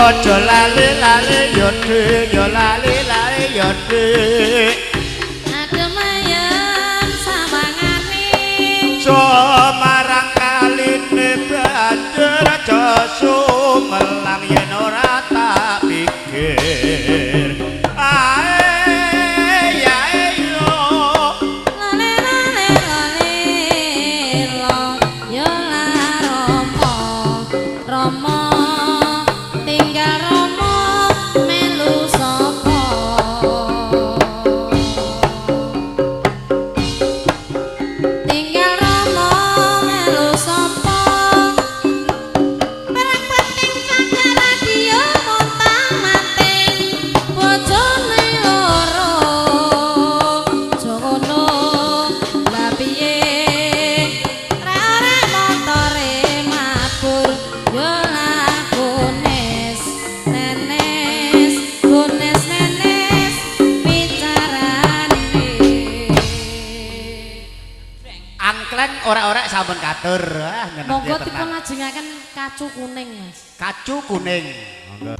Ojo lali lali yode, yo lali lali yode. Adem ayam samangane. So marang kaline banjur aja sumelang yen ora tak pikir. Ae ya yo. Lale lale lale lo yo la romo romo. Tinggal romo melu sapa tinggal romo melu sapa perang penting jaga radio montang manting bojone loro jono lha piye rek motore mabur yo ora-ora sampun katur. Monggo dipun lajengaken kacu kuning, Mas. Kacu kuning. Monggo.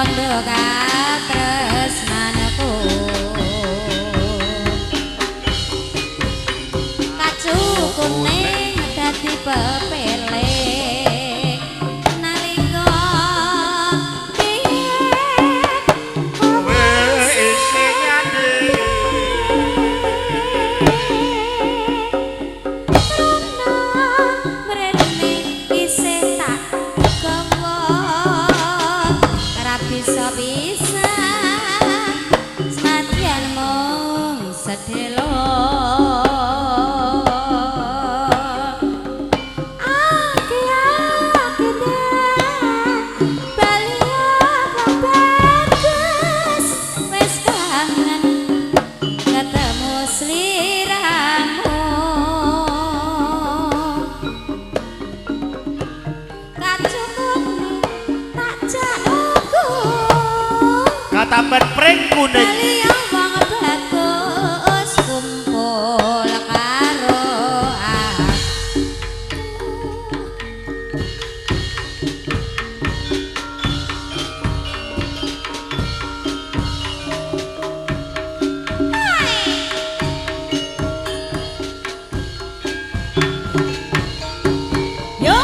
rondo katresnanku kacu kuning dadi pepeling nalika kowe isih nyandi mrene isih tak gawa ora bisa-bisa senadyan mung sedelo tamban pring kuning Kaliang wong bagus kumpul karo aku Yo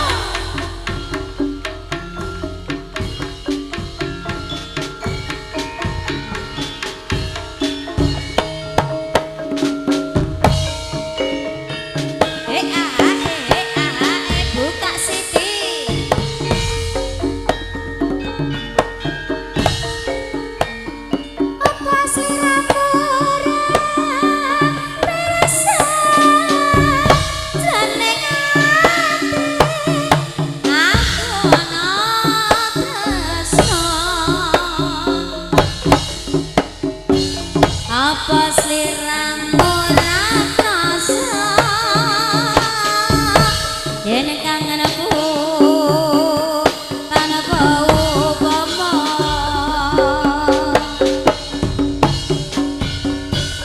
buka siti apa sliramu perasa jeneng aku ana tresno apa sliramu rasa yen kangenku tanpa upama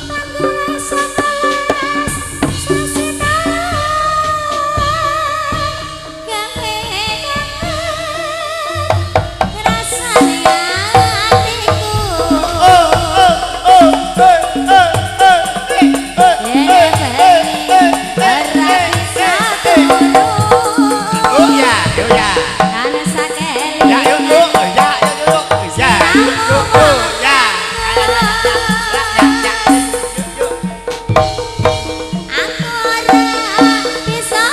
tanggulas sakalas sasita gawe rasane atiku yen bali ora bisa turu oh ya kan sakeli ya yuk ya aku ora bisa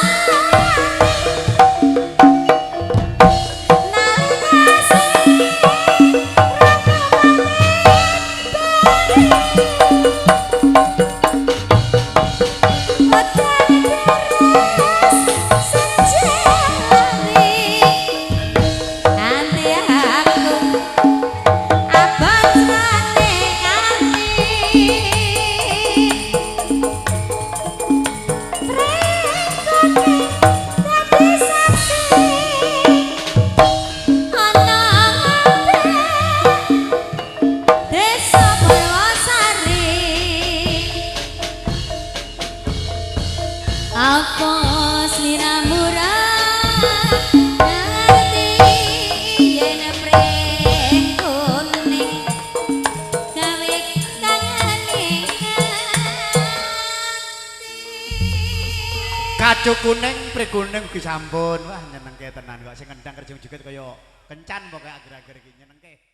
apa sliramu ra ngerti yen pring kuning gawe kangane kacu kuning pring kuning ugi sampun wah nyenengke tenan kok sing ngendang kerja juga kaya kencan pokoke ager-ager iki nyenengke